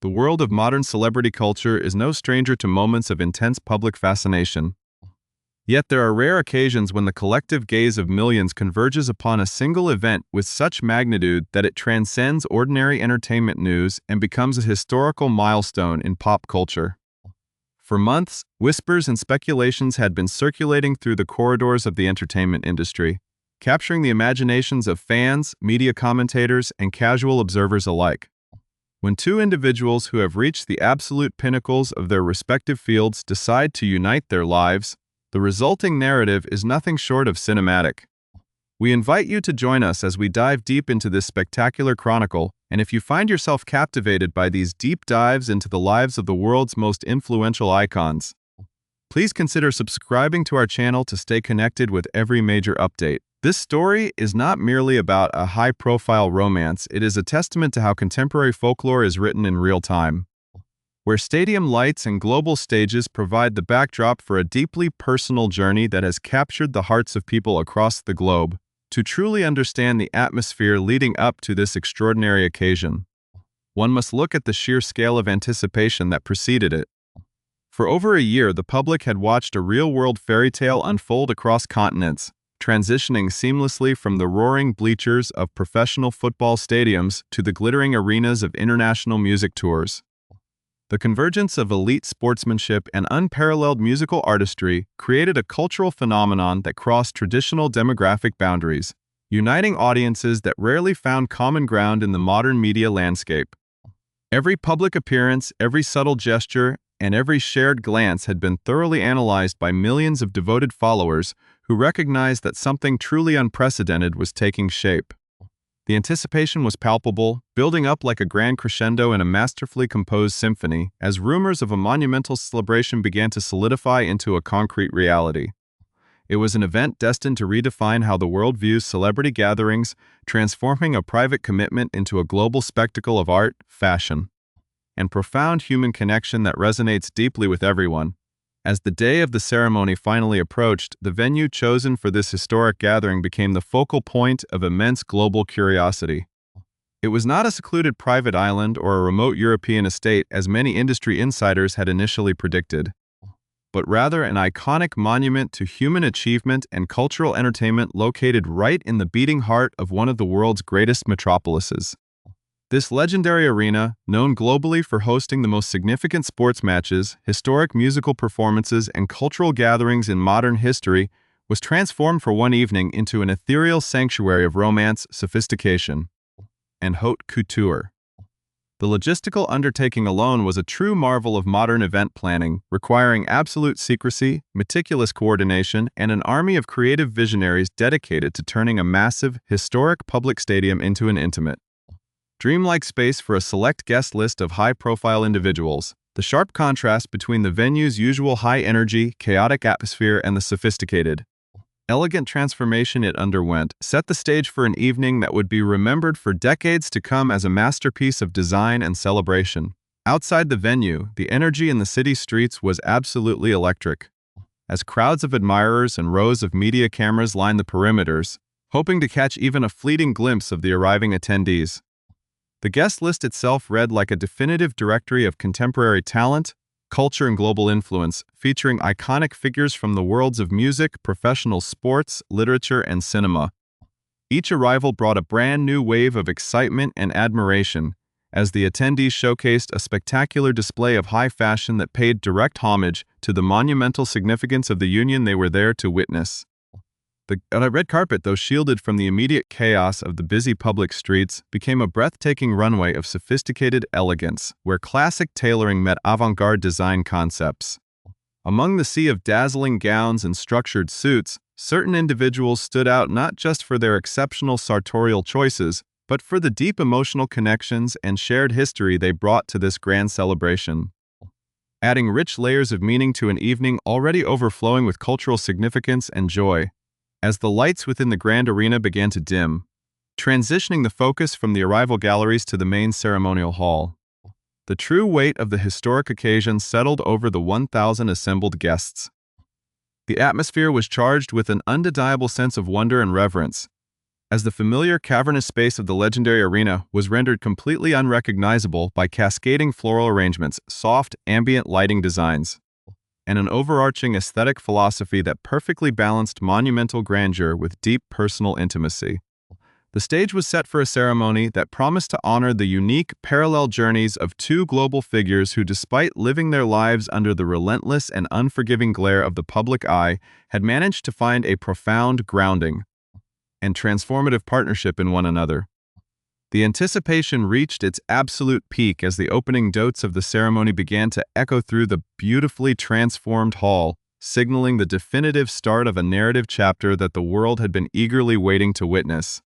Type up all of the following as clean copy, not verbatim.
The world of modern celebrity culture is no stranger to moments of intense public fascination. Yet there are rare occasions when the collective gaze of millions converges upon a single event with such magnitude that it transcends ordinary entertainment news and becomes a historical milestone in pop culture. For months, whispers and speculations had been circulating through the corridors of the entertainment industry, capturing the imaginations of fans, media commentators, and casual observers alike. When two individuals who have reached the absolute pinnacles of their respective fields decide to unite their lives, the resulting narrative is nothing short of cinematic. We invite you to join us as we dive deep into this spectacular chronicle, and if you find yourself captivated by these deep dives into the lives of the world's most influential icons, please consider subscribing to our channel to stay connected with every major update. This story is not merely about a high-profile romance, it is a testament to how contemporary folklore is written in real time, where stadium lights and global stages provide the backdrop for a deeply personal journey that has captured the hearts of people across the globe. To truly understand the atmosphere leading up to this extraordinary occasion, one must look at the sheer scale of anticipation that preceded it. For over a year, the public had watched a real-world fairy tale unfold across continents, transitioning seamlessly from the roaring bleachers of professional football stadiums to the glittering arenas of international music tours. The convergence of elite sportsmanship and unparalleled musical artistry created a cultural phenomenon that crossed traditional demographic boundaries, uniting audiences that rarely found common ground in the modern media landscape. Every public appearance, every subtle gesture, and every shared glance had been thoroughly analyzed by millions of devoted followers who recognized that something truly unprecedented was taking shape. The anticipation was palpable, building up like a grand crescendo in a masterfully composed symphony, as rumors of a monumental celebration began to solidify into a concrete reality. It was an event destined to redefine how the world views celebrity gatherings, transforming a private commitment into a global spectacle of art, fashion, and profound human connection that resonates deeply with everyone. As the day of the ceremony finally approached, the venue chosen for this historic gathering became the focal point of immense global curiosity. It was not a secluded private island or a remote European estate as many industry insiders had initially predicted, but rather an iconic monument to human achievement and cultural entertainment located right in the beating heart of one of the world's greatest metropolises. This legendary arena, known globally for hosting the most significant sports matches, historic musical performances, and cultural gatherings in modern history, was transformed for one evening into an ethereal sanctuary of romance, sophistication, and haute couture. The logistical undertaking alone was a true marvel of modern event planning, requiring absolute secrecy, meticulous coordination, and an army of creative visionaries dedicated to turning a massive, historic public stadium into an intimate, dreamlike space for a select guest list of high-profile individuals. The sharp contrast between the venue's usual high-energy, chaotic atmosphere and the sophisticated, elegant transformation it underwent set the stage for an evening that would be remembered for decades to come as a masterpiece of design and celebration. Outside the venue, the energy in the city streets was absolutely electric, as crowds of admirers and rows of media cameras lined the perimeters, hoping to catch even a fleeting glimpse of the arriving attendees. The guest list itself read like a definitive directory of contemporary talent, culture, and global influence, featuring iconic figures from the worlds of music, professional sports, literature, and cinema. Each arrival brought a brand new wave of excitement and admiration, as the attendees showcased a spectacular display of high fashion that paid direct homage to the monumental significance of the union they were there to witness. The red carpet, though shielded from the immediate chaos of the busy public streets, became a breathtaking runway of sophisticated elegance, where classic tailoring met avant-garde design concepts. Among the sea of dazzling gowns and structured suits, certain individuals stood out not just for their exceptional sartorial choices, but for the deep emotional connections and shared history they brought to this grand celebration, adding rich layers of meaning to an evening already overflowing with cultural significance and joy. As the lights within the grand arena began to dim, transitioning the focus from the arrival galleries to the main ceremonial hall, the true weight of the historic occasion settled over the 1,000 assembled guests. The atmosphere was charged with an undeniable sense of wonder and reverence, as the familiar cavernous space of the legendary arena was rendered completely unrecognizable by cascading floral arrangements, soft, ambient lighting designs, and an overarching aesthetic philosophy that perfectly balanced monumental grandeur with deep personal intimacy. The stage was set for a ceremony that promised to honor the unique, parallel journeys of two global figures who, despite living their lives under the relentless and unforgiving glare of the public eye, had managed to find a profound grounding and transformative partnership in one another. The anticipation reached its absolute peak as the opening notes of the ceremony began to echo through the beautifully transformed hall, signaling the definitive start of a narrative chapter that the world had been eagerly waiting to witness.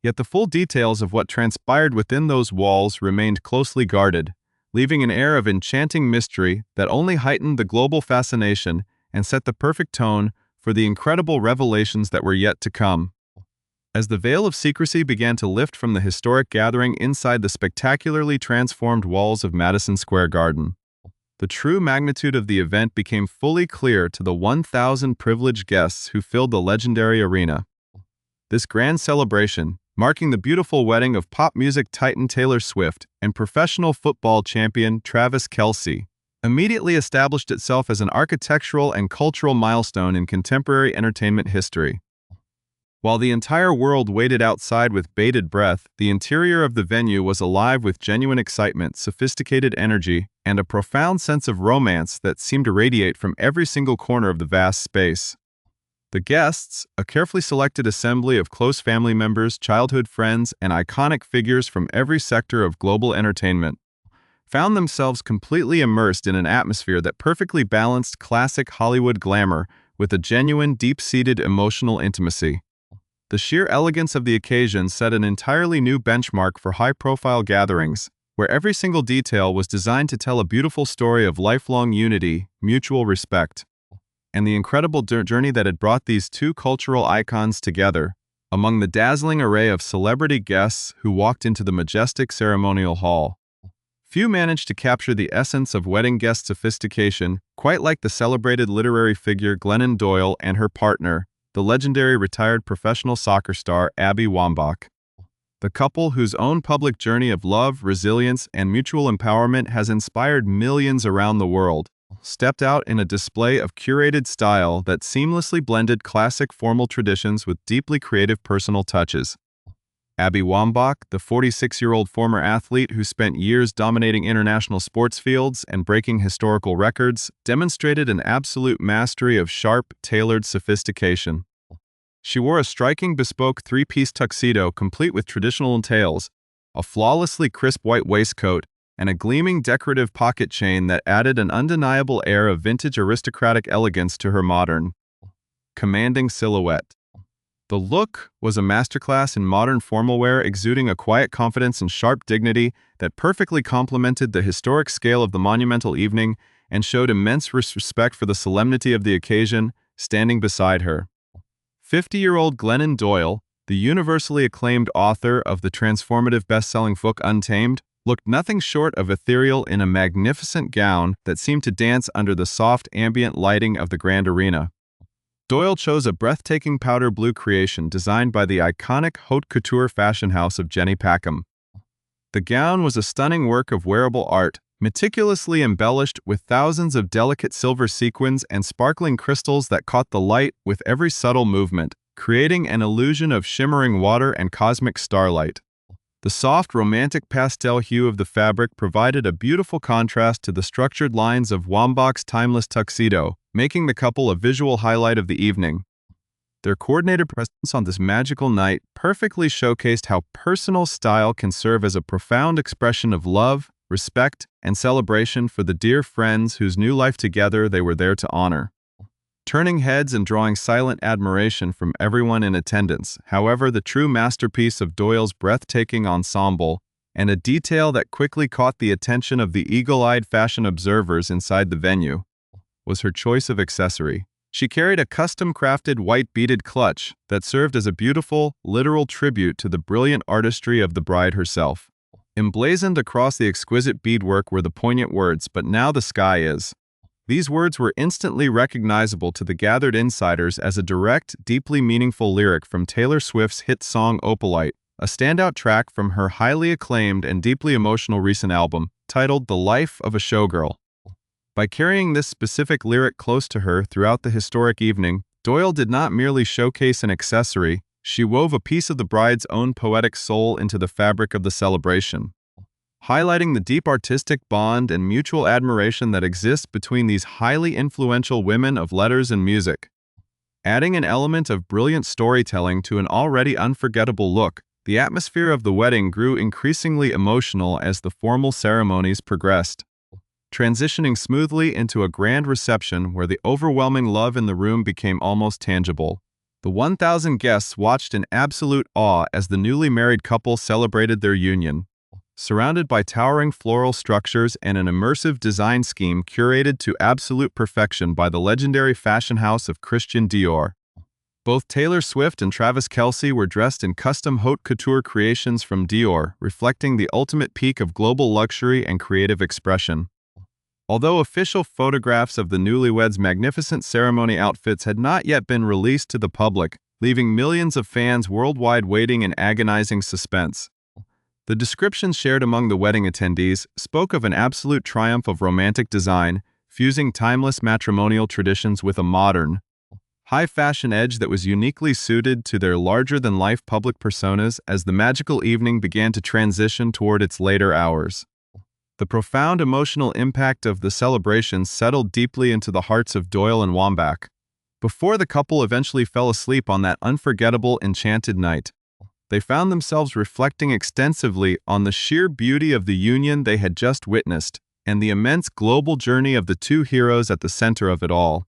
Yet the full details of what transpired within those walls remained closely guarded, leaving an air of enchanting mystery that only heightened the global fascination and set the perfect tone for the incredible revelations that were yet to come. As the veil of secrecy began to lift from the historic gathering inside the spectacularly transformed walls of Madison Square Garden, the true magnitude of the event became fully clear to the 1,000 privileged guests who filled the legendary arena. This grand celebration, marking the beautiful wedding of pop music titan Taylor Swift and professional football champion Travis Kelce, immediately established itself as an architectural and cultural milestone in contemporary entertainment history. While the entire world waited outside with bated breath, the interior of the venue was alive with genuine excitement, sophisticated energy, and a profound sense of romance that seemed to radiate from every single corner of the vast space. The guests, a carefully selected assembly of close family members, childhood friends, and iconic figures from every sector of global entertainment, found themselves completely immersed in an atmosphere that perfectly balanced classic Hollywood glamour with a genuine, deep-seated emotional intimacy. The sheer elegance of the occasion set an entirely new benchmark for high-profile gatherings, where every single detail was designed to tell a beautiful story of lifelong unity, mutual respect, and the incredible journey that had brought these two cultural icons together. Among the dazzling array of celebrity guests who walked into the majestic ceremonial hall, few managed to capture the essence of wedding guest sophistication, quite like the celebrated literary figure Glennon Doyle and her partner, the legendary retired professional soccer star Abby Wambach. The couple, whose own public journey of love, resilience, and mutual empowerment has inspired millions around the world, stepped out in a display of curated style that seamlessly blended classic formal traditions with deeply creative personal touches. Abby Wambach, the 46-year-old former athlete who spent years dominating international sports fields and breaking historical records, demonstrated an absolute mastery of sharp, tailored sophistication. She wore a striking bespoke three-piece tuxedo complete with traditional tails, a flawlessly crisp white waistcoat, and a gleaming decorative pocket chain that added an undeniable air of vintage aristocratic elegance to her modern, commanding silhouette. The look was a masterclass in modern formal wear, exuding a quiet confidence and sharp dignity that perfectly complemented the historic scale of the monumental evening and showed immense respect for the solemnity of the occasion. Standing beside her, 50-year-old Glennon Doyle, the universally acclaimed author of the transformative best-selling book Untamed, looked nothing short of ethereal in a magnificent gown that seemed to dance under the soft ambient lighting of the grand arena. Doyle chose a breathtaking powder blue creation designed by the iconic haute couture fashion house of Jenny Packham. The gown was a stunning work of wearable art, meticulously embellished with thousands of delicate silver sequins and sparkling crystals that caught the light with every subtle movement, creating an illusion of shimmering water and cosmic starlight. The soft, romantic pastel hue of the fabric provided a beautiful contrast to the structured lines of Wambach's timeless tuxedo, making the couple a visual highlight of the evening. Their coordinated presence on this magical night perfectly showcased how personal style can serve as a profound expression of love, respect, and celebration for the dear friends whose new life together they were there to honor. Turning heads and drawing silent admiration from everyone in attendance, however, the true masterpiece of Doyle's breathtaking ensemble, and a detail that quickly caught the attention of the eagle-eyed fashion observers inside the venue, was her choice of accessory. She carried a custom-crafted white beaded clutch that served as a beautiful, literal tribute to the brilliant artistry of the bride herself. Emblazoned across the exquisite beadwork were the poignant words, "But now the sky is These words were instantly recognizable to the gathered insiders as a direct, deeply meaningful lyric from Taylor Swift's hit song Opalite, a standout track from her highly acclaimed and deeply emotional recent album, titled The Life of a Showgirl. By carrying this specific lyric close to her throughout the historic evening, Doyle did not merely showcase an accessory, she wove a piece of the bride's own poetic soul into the fabric of the celebration, highlighting the deep artistic bond and mutual admiration that exists between these highly influential women of letters and music. Adding an element of brilliant storytelling to an already unforgettable look, the atmosphere of the wedding grew increasingly emotional as the formal ceremonies progressed, transitioning smoothly into a grand reception where the overwhelming love in the room became almost tangible. The 1,000 guests watched in absolute awe as the newly married couple celebrated their union, surrounded by towering floral structures and an immersive design scheme curated to absolute perfection by the legendary fashion house of Christian Dior. Both Taylor Swift and Travis Kelce were dressed in custom haute couture creations from Dior, reflecting the ultimate peak of global luxury and creative expression. Although official photographs of the newlyweds' magnificent ceremony outfits had not yet been released to the public, leaving millions of fans worldwide waiting in agonizing suspense. The descriptions shared among the wedding attendees spoke of an absolute triumph of romantic design, fusing timeless matrimonial traditions with a modern, high-fashion edge that was uniquely suited to their larger-than-life public personas as the magical evening began to transition toward its later hours. The profound emotional impact of the celebrations settled deeply into the hearts of Doyle and Wambach. Before the couple eventually fell asleep on that unforgettable, enchanted night, they found themselves reflecting extensively on the sheer beauty of the union they had just witnessed and the immense global journey of the two heroes at the center of it all.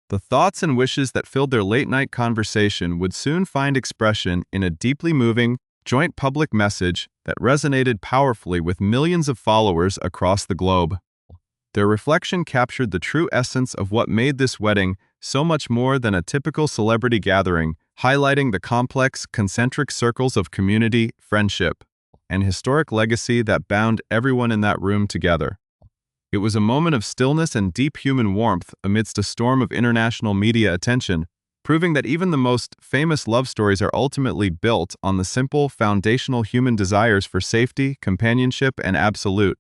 The thoughts and wishes that filled their late-night conversation would soon find expression in a deeply moving, joint public message that resonated powerfully with millions of followers across the globe. Their reflection captured the true essence of what made this wedding so much more than a typical celebrity gathering, highlighting the complex, concentric circles of community, friendship, and historic legacy that bound everyone in that room together. It was a moment of stillness and deep human warmth amidst a storm of international media attention, proving that even the most famous love stories are ultimately built on the simple, foundational human desires for safety, companionship, and absolute,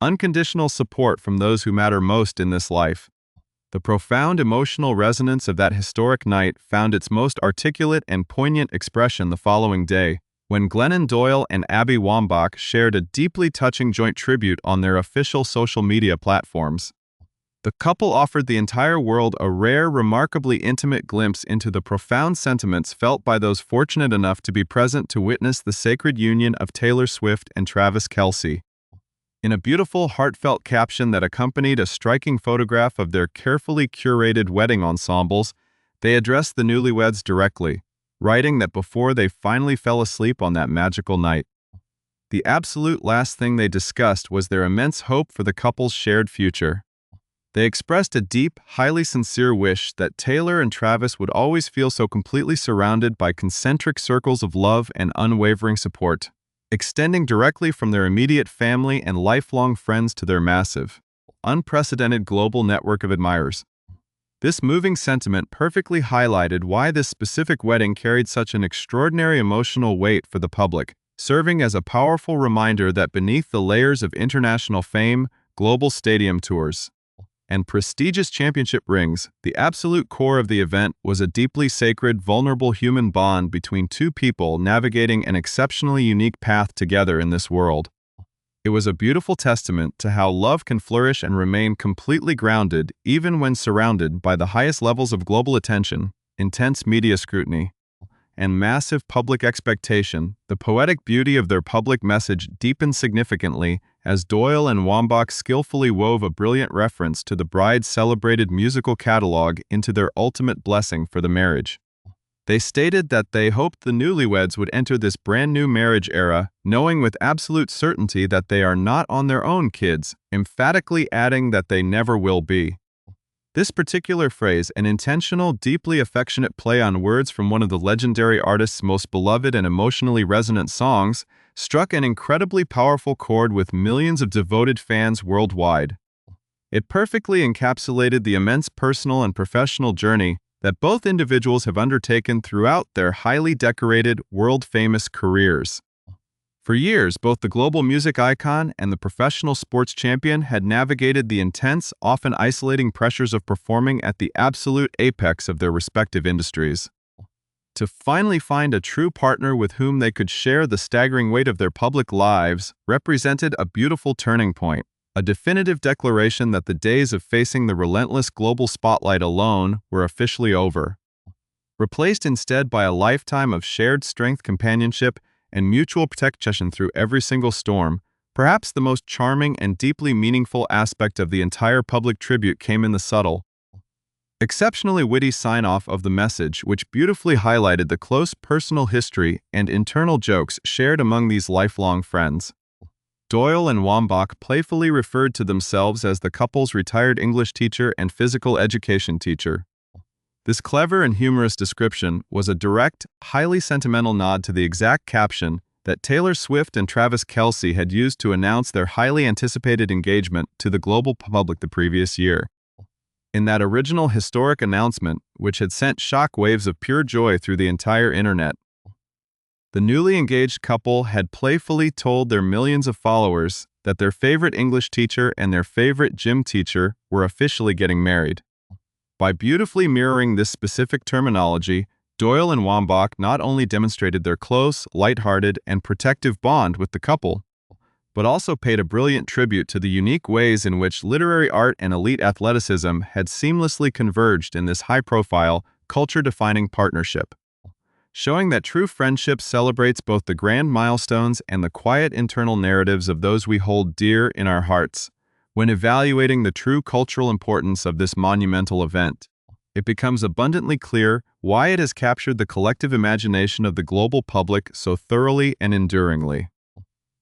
unconditional support from those who matter most in this life. The profound emotional resonance of that historic night found its most articulate and poignant expression the following day, when Glennon Doyle and Abby Wambach shared a deeply touching joint tribute on their official social media platforms. The couple offered the entire world a rare, remarkably intimate glimpse into the profound sentiments felt by those fortunate enough to be present to witness the sacred union of Taylor Swift and Travis Kelce. In a beautiful, heartfelt caption that accompanied a striking photograph of their carefully curated wedding ensembles, they addressed the newlyweds directly, writing that before they finally fell asleep on that magical night, the absolute last thing they discussed was their immense hope for the couple's shared future. They expressed a deep, highly sincere wish that Taylor and Travis would always feel so completely surrounded by concentric circles of love and unwavering support, extending directly from their immediate family and lifelong friends to their massive, unprecedented global network of admirers. This moving sentiment perfectly highlighted why this specific wedding carried such an extraordinary emotional weight for the public, serving as a powerful reminder that beneath the layers of international fame, global stadium tours, and prestigious championship rings, the absolute core of the event was a deeply sacred, vulnerable human bond between two people navigating an exceptionally unique path together in this world. It was a beautiful testament to how love can flourish and remain completely grounded even when surrounded by the highest levels of global attention, intense media scrutiny, and massive public expectation. The poetic beauty of their public message deepened significantly as Doyle and Wambach skillfully wove a brilliant reference to the bride's celebrated musical catalog into their ultimate blessing for the marriage. They stated that they hoped the newlyweds would enter this brand new marriage era, knowing with absolute certainty that they are not on their own, kids, emphatically adding that they never will be. This particular phrase, an intentional, deeply affectionate play on words from one of the legendary artist's most beloved and emotionally resonant songs, struck an incredibly powerful chord with millions of devoted fans worldwide. It perfectly encapsulated the immense personal and professional journey that both individuals have undertaken throughout their highly decorated, world-famous careers. For years, both the global music icon and the professional sports champion had navigated the intense, often isolating pressures of performing at the absolute apex of their respective industries. To finally find a true partner with whom they could share the staggering weight of their public lives represented a beautiful turning point, a definitive declaration that the days of facing the relentless global spotlight alone were officially over. Replaced instead by a lifetime of shared strength, companionship, and mutual protection through every single storm, perhaps the most charming and deeply meaningful aspect of the entire public tribute came in the subtle, exceptionally witty sign-off of the message, which beautifully highlighted the close personal history and internal jokes shared among these lifelong friends. Doyle and Wambach playfully referred to themselves as the couple's retired English teacher and physical education teacher. This clever and humorous description was a direct, highly sentimental nod to the exact caption that Taylor Swift and Travis Kelce had used to announce their highly anticipated engagement to the global public the previous year. In that original historic announcement, which had sent shock waves of pure joy through the entire internet, the newly engaged couple had playfully told their millions of followers that their favorite English teacher and their favorite gym teacher were officially getting married. By beautifully mirroring this specific terminology, Doyle and Wambach not only demonstrated their close, lighthearted, and protective bond with the couple, but also paid a brilliant tribute to the unique ways in which literary art and elite athleticism had seamlessly converged in this high-profile, culture-defining partnership, showing that true friendship celebrates both the grand milestones and the quiet internal narratives of those we hold dear in our hearts. When evaluating the true cultural importance of this monumental event, it becomes abundantly clear why it has captured the collective imagination of the global public so thoroughly and enduringly.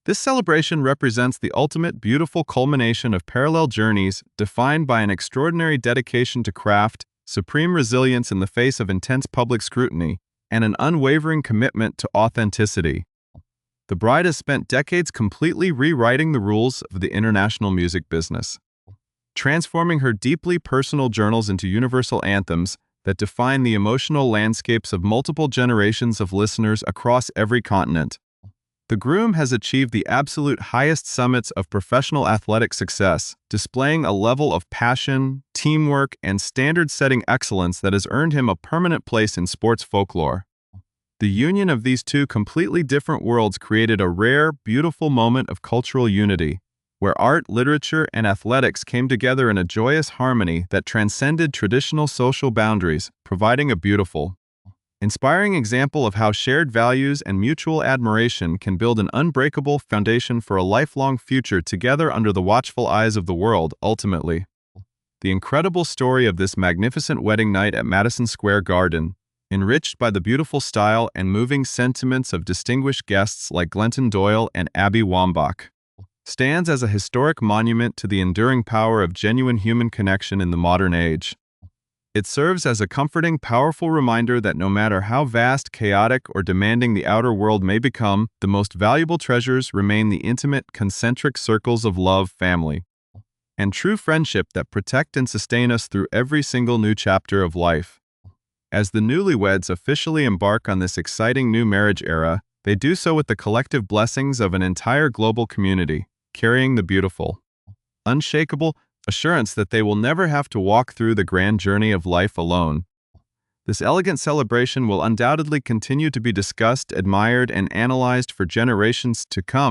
This celebration represents the ultimate beautiful culmination of parallel journeys defined by an extraordinary dedication to craft, supreme resilience in the face of intense public scrutiny, and an unwavering commitment to authenticity. The bride has spent decades completely rewriting the rules of the international music business, transforming her deeply personal journals into universal anthems that define the emotional landscapes of multiple generations of listeners across every continent. The groom has achieved the absolute highest summits of professional athletic success, displaying a level of passion, teamwork, and standard-setting excellence that has earned him a permanent place in sports folklore. The union of these two completely different worlds created a rare, beautiful moment of cultural unity, where art, literature, and athletics came together in a joyous harmony that transcended traditional social boundaries, providing a beautiful, inspiring example of how shared values and mutual admiration can build an unbreakable foundation for a lifelong future together under the watchful eyes of the world. Ultimately, the incredible story of this magnificent wedding night at Madison Square Garden, enriched by the beautiful style and moving sentiments of distinguished guests like Glennon Doyle and Abby Wambach, stands as a historic monument to the enduring power of genuine human connection in the modern age. It serves as a comforting, powerful reminder that no matter how vast, chaotic, or demanding the outer world may become, the most valuable treasures remain the intimate, concentric circles of love, family, and true friendship that protect and sustain us through every single new chapter of life. As the newlyweds officially embark on this exciting new marriage era, they do so with the collective blessings of an entire global community, carrying the beautiful, unshakable assurance that they will never have to walk through the grand journey of life alone. This elegant celebration will undoubtedly continue to be discussed, admired, and analyzed for generations to come.